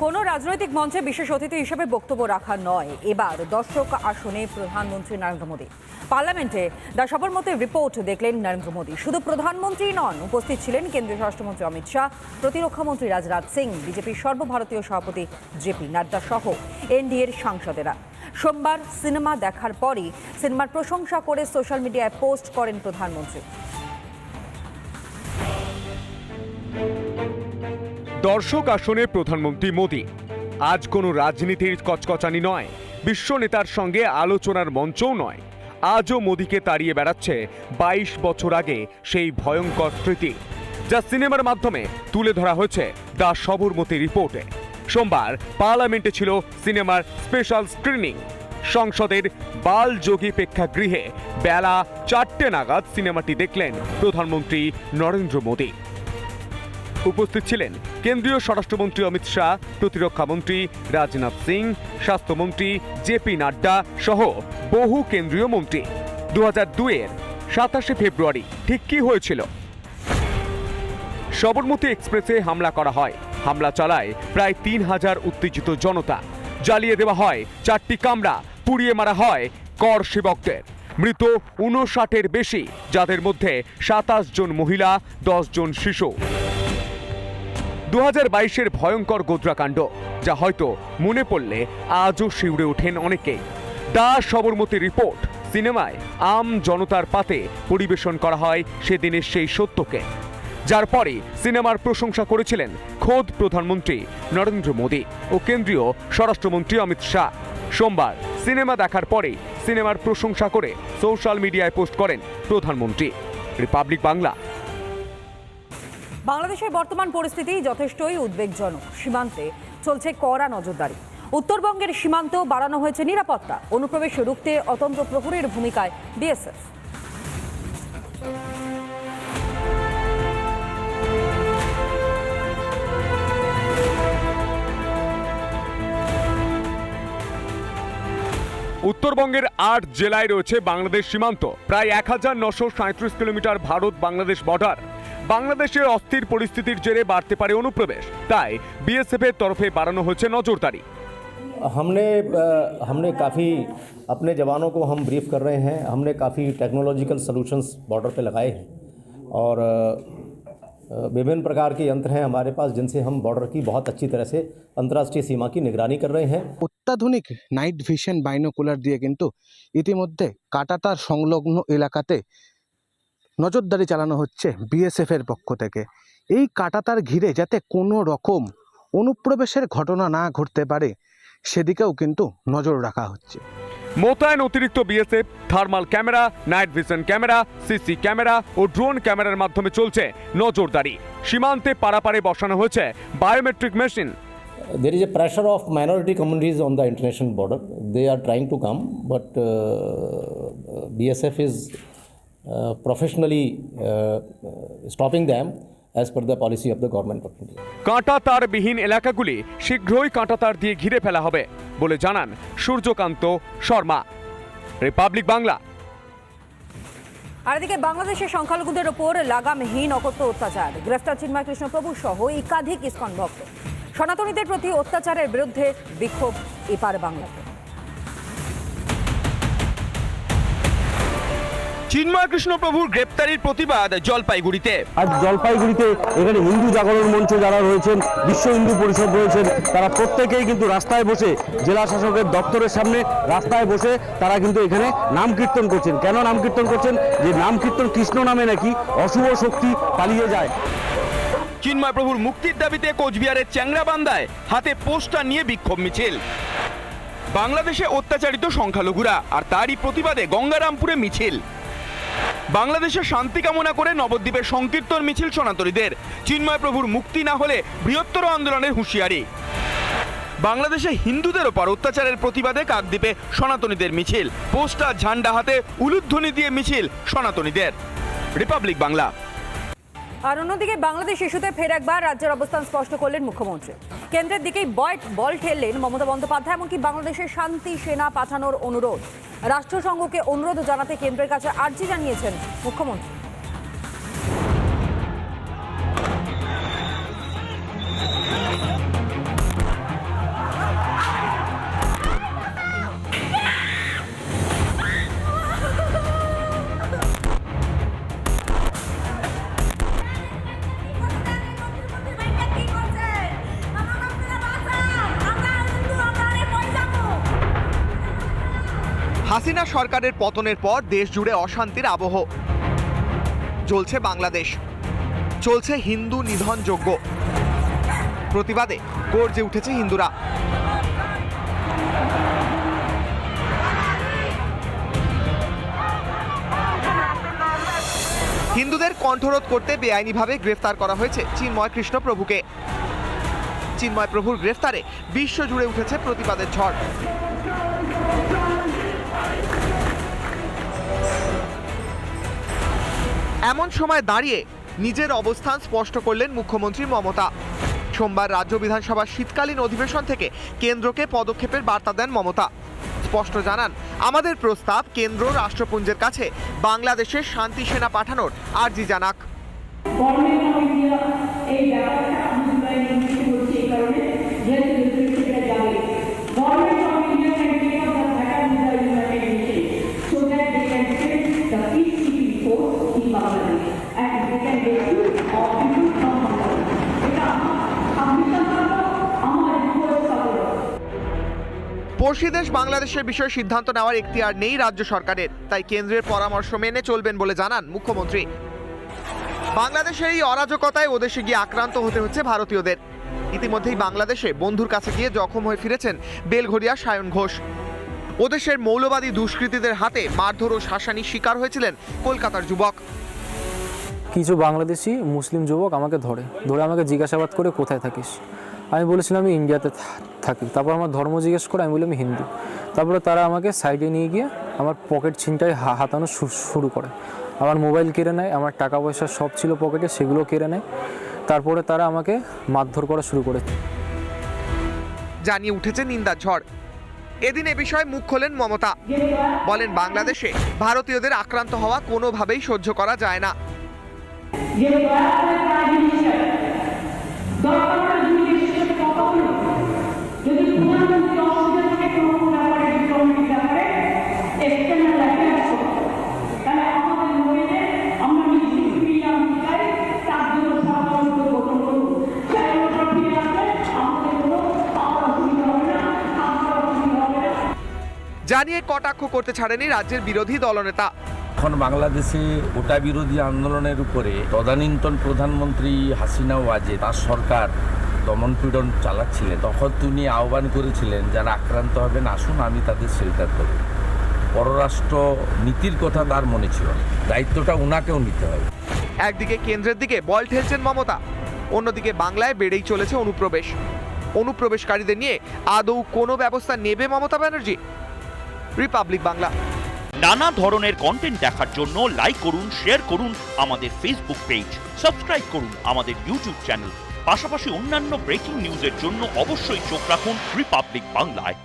কোনো রাজনৈতিক মঞ্চে বিশেষ অতিথি হিসেবে বক্তব্য রাখা নয়, এবার দর্শক আসনে প্রধানমন্ত্রী নরেন্দ্র মোদী। পার্লামেন্টে দ্য সবরমতী রিপোর্ট দেখলেন নরেন্দ্র মোদী। শুধু প্রধানমন্ত্রী নন, উপস্থিত ছিলেন কেন্দ্রীয় স্বরাষ্ট্রমন্ত্রী অমিত শাহ, প্রতিরক্ষামন্ত্রী রাজনাথ সিং, বিজেপির সর্বভারতীয় সভাপতি জেপি নাড্ডা সহ এনডিএর সাংসদেরা। সোমবার সিনেমা দেখার পরই সিনেমার প্রশংসা করে সোশ্যাল মিডিয়ায় পোস্ট করেন প্রধানমন্ত্রী। দর্শক আসনে প্রধানমন্ত্রী মোদী। আজ কোনো রাজনীতির কচকচানি নয়, বিশ্ব নেতার সঙ্গে আলোচনার মঞ্চও নয়। আজও মোদীকে তাড়িয়ে বেড়াচ্ছে 22 বছর আগে সেই ভয়ঙ্কর স্মৃতি, যা সিনেমার মাধ্যমে তুলে ধরা হয়েছে দ্য সবরমতী রিপোর্টে। সোমবার পার্লামেন্টে ছিল সিনেমার স্পেশাল স্ক্রিনিং। সংসদের বালযোগী প্রেক্ষাগৃহে বেলা 4টে নাগাদ সিনেমাটি দেখলেন প্রধানমন্ত্রী নরেন্দ্র মোদী। উপস্থিত ছিলেন কেন্দ্রীয় স্বরাষ্ট্রমন্ত্রী অমিত শাহ, প্রতিরক্ষামন্ত্রী রাজনাথ সিং, স্বাস্থ্যমন্ত্রী জেপি নাড্ডা সহ বহু কেন্দ্রীয় মন্ত্রী। 2002-এর 27শে ফেব্রুয়ারি ঠিক কি হয়েছিল? সবরমতী এক্সপ্রেসে হামলা করা হয়। হামলা চালায় প্রায় 3000 উত্তেজিত জনতা। জ্বালিয়ে দেওয়া হয় 4টি কামরা, পুড়িয়ে মারা হয় কর সেবকদের। মৃত 59-এর বেশি, যাদের মধ্যে 27 জন মহিলা, 10 জন শিশু। 2022-এর ভয়ঙ্কর গোদ্রাকাণ্ড, যা হয়তো মনে পড়লে আজও শিউরে ওঠেন অনেকেই। দ্য সবরমতী রিপোর্ট সিনেমায় আম জনতার পাতে পরিবেশন করা হয় সেদিনের সেই সত্যকে, যার পরে সিনেমার প্রশংসা করেছিলেন খোদ প্রধানমন্ত্রী নরেন্দ্র মোদী ও কেন্দ্রীয় স্বরাষ্ট্রমন্ত্রী অমিত শাহ। সোমবার সিনেমা দেখার পরেই সিনেমার প্রশংসা করে সোশ্যাল মিডিয়ায় পোস্ট করেন প্রধানমন্ত্রী। রিপাবলিক বাংলা। বাংলাদেশের বর্তমান পরিস্থিতি যথেষ্টই উদ্বেগজনক। সীমান্তে চলছে কড়া নজরদারি। উত্তরবঙ্গের সীমান্তেও বাড়ানো হয়েছে নিরাপত্তা। অনুপ্রবেশ রুখতে অতন্ত্র প্রহরীর ভূমিকায় বিএসএফ। উত্তরবঙ্গের 8 জেলায় রয়েছে বাংলাদেশ সীমান্ত। প্রায় 1937 কিলোমিটার ভারত বাংলাদেশ বর্ডার। বাংলাদেশের অস্থির পরিস্থিতির জেরে বাড়তে পারে অনুপ্রবেশ, তাই বিএসএফের তরফে বাড়ানো হয়েছে নজরদারি। हमने काफ़ी अपने जवानों को हम ब्रीफ कर रहे हैं। हमने काफ़ी टेक्नोलॉजिकल सॉल्यूशंस बॉर्डर पे लगाए हैं और विभिन्न प्रकार के यंत्र हैं हमारे पास, जिनसे हम बॉर्डर की बहुत अच्छी तरह से अंतर्राष्ट्रीय सीमा की निगरानी कर रहे हैं। অত্যাধুনিক নাইট ভিশন বাইনোকুলার দিয়ে কিন্তু ইতিমধ্যে কাঁটাতার সংলগ্ন এলাকাতে নজরদারি চালানো হচ্ছে বিএসএফ এর পক্ষ থেকে। এই কাঁটাতার ঘিরে যাতে কোনো রকম অনুপ্রবেশের ঘটনা না ঘটতে পারে, সেদিকেও কিন্তু নজর রাখা হচ্ছে। মোতায়েন অতিরিক্ত BSF, thermal camera, night vision camera, CC camera ও ড্রোন ক্যামেরার মাধ্যমে চলছে নজরদারি। সীমান্তে পারাপারে বসানো হয়েছে biometric machine. There is a pressure of minority communities on the international border. They are trying to come, but BSF is professionally stopping them as per the policy of the government of India. কাঁটাতারবিহীন এলাকাগুলি শীঘ্রই কাঁটাতার দিয়ে ঘিরে ফেলা হবে বলে জানান Suryakanta Sharma. Republic Bangla. আর এদিকে বাংলাদেশের সংখ্যালঘুদের ওপর লাগামহীন অকথ্য অত্যাচার। গ্রেফতার চিন্ময় কৃষ্ণ প্রভু সহ একাধিক ইসকন ভক্ত। সনাতনীদের প্রতি অত্যাচারের বিরুদ্ধে বিক্ষোভ এপার বাংলাতে। চিন্ময় কৃষ্ণ প্রভুর গ্রেপ্তারির প্রতিবাদ জলপাইগুড়িতে। আজ জলপাইগুড়িতে এখানে হিন্দু জাগরণ মঞ্চ যারা রয়েছেন, বিশ্ব হিন্দু পরিষদ রয়েছেন, তারা প্রত্যেকেই কিন্তু রাস্তায় বসে, জেলা শাসকের দপ্তরের সামনে রাস্তায় বসে তারা কিন্তু এখানে নাম কীর্তন করছেন। কেন নাম কীর্তন করছেন? যে নাম কীর্তন কৃষ্ণ নামে নাকি অশুভ শক্তি পালিয়ে যায়। চিন্ময় প্রভুর মুক্তির দাবিতে কোচবিহারের চ্যাংরাবান্ধায় হাতে পোস্টার নিয়ে বিক্ষোভ মিছিল। বাংলাদেশে অত্যাচারিত সংখ্যালঘুরা আর তারই প্রতিবাদে গঙ্গারামপুরে মিছিল। বাংলাদেশের শান্তি কামনা করে নবদ্বীপের সংকীর্তন মিছিল সনাতনীদের। চিন্ময় প্রভুর মুক্তি না হলে বৃহত্তর আন্দোলনের হুঁশিয়ারি। বাংলাদেশে হিন্দুদের ওপর অত্যাচারের প্রতিবাদে কাকদ্বীপে সনাতনীদের মিছিল। পোস্টার, ঝান্ডা হাতে উলুধ্বনি দিয়ে মিছিল সনাতনীদের। রিপাবলিক বাংলা। আর অন্যদিকে বাংলাদেশ ইস্যুতে ফের একবার রাজ্যের অবস্থান স্পষ্ট করলেন মুখ্যমন্ত্রী। কেন্দ্রের দিকেই বল ঠেললেন মমতা বন্দ্যোপাধ্যায়, এমনকি বাংলাদেশের শান্তি সেনা পাঠানোর অনুরোধ। রাষ্ট্রসংঘকে অনুরোধ জানাতে কেন্দ্রের কাছে আর্জি জানিয়েছেন মুখ্যমন্ত্রী। হাসিনা সরকারের পতনের পর দেশ জুড়ে অশান্তির আবহ। জ্বলছে বাংলাদেশ, চলছে হিন্দু নিধন যজ্ঞ। প্রতিবাদে গর্জে উঠেছে হিন্দুরা। হিন্দুদের কণ্ঠরোধ করতে বেআইনিভাবে গ্রেফতার করা হয়েছে চিন্ময় কৃষ্ণ প্রভুকে। চিন্ময় প্রভুর গ্রেফতারে বিশ্ব জুড়ে উঠেছে প্রতিবাদের ঝড়। এমন সময় দাঁড়িয়ে নিজের অবস্থান স্পষ্ট করলেন মুখ্যমন্ত্রী মমতা। সোমবার রাজ্য বিধানসভার শীতকালীন অধিবেশন থেকে কেন্দ্রকে পদক্ষেপের বার্তা দেন মমতা। স্পষ্ট জানান, আমাদের প্রস্তাব কেন্দ্র রাষ্ট্রপুঞ্জের কাছে বাংলাদেশের শান্তি সেনা পাঠানোর আর্জি জানাক। পড়শি দেশ বাংলাদেশের বিষয়ে সিদ্ধান্ত নেওয়ার এখতিয়ার নেই রাজ্য সরকারের, তাই কেন্দ্রের পরামর্শ মেনে চলবেন বলে জানান মুখ্যমন্ত্রী। বাংলাদেশের এই অরাজকতায় ওদেশে গিয়ে আক্রান্ত হতে হচ্ছে ভারতীয়দের। ইতিমধ্যেই বাংলাদেশে বন্ধুর কাছে গিয়ে জখম হয়ে ফিরেছেন বেলঘরিয়া সায়ন ঘোষ। ওদেশের মৌলবাদী দুষ্কৃতীদের হাতে মারধর ও শাসানির শিকার হয়েছিলেন কলকাতার যুবক। কিছু বাংলাদেশি মুসলিম যুবক আমাকে ধরে আমাকে জিজ্ঞাসাবাদ করে কোথায় থাকিস। আমি বলেছিলাম আমি ইন্ডিয়াতে থাকি। তারপর আমার ধর্ম জিজ্ঞেস করে আমি বলি আমি হিন্দু। তারপরে তারা আমাকে সাইডে নিয়ে গিয়ে আমার পকেট ছিনতাই হাতানো শুরু করে। আমার মোবাইল কেড়ে নেয়, আমার টাকা পয়সা সব ছিল পকেটে সেগুলো কেড়ে নেয়। তারপরে তারা আমাকে মারধর করা শুরু করে। জানিয়ে উঠেছে নিন্দার ঝড়। এদিন এ বিষয়ে মুখ খোলেন মমতা। বলেন, বাংলাদেশে ভারতীয়দের আক্রান্ত হওয়া কোনোভাবেই সহ্য করা যায় না। জানিয়ে কটাক্ষ করতে ছাড়েনি রাজ্যের বিরোধী দলনেতা। এখন বাংলাদেশে ওটা বিরোধী আন্দোলনের উপরে তদানীন্তন প্রধানমন্ত্রী হাসিনা ওয়াজেদ তার সরকার দমনপীড়ন চালাচ্ছিলেন। তখন তিনি আহ্বান করেছিলেন যারা আক্রান্ত হবেন আসুন আমি তাদের শেল্টার করব। পররাষ্ট্র নীতির কথা তার মনে ছিল, দায়িত্বটা ওনাকেও নিতে হবে। একদিকে কেন্দ্রের দিকে বল ঠেলছেন মমতা, অন্যদিকে বাংলায় বেড়েই চলেছে অনুপ্রবেশকারীদের নিয়ে আদৌ কোনো ব্যবস্থা নেবে মমতা ব্যানার্জি? রিপাবলিক বাংলা। নানা ধরনের কন্টেন্ট দেখার জন্য লাইক করুন, শেয়ার করুন আমাদের ফেসবুক পেজ, সাবস্ক্রাইব করুন আমাদের ইউটিউব চ্যানেল। পাশাপাশি অন্যান্য ব্রেকিং নিউজের জন্য অবশ্যই চোখ রাখুন রিপাবলিক বাংলায়।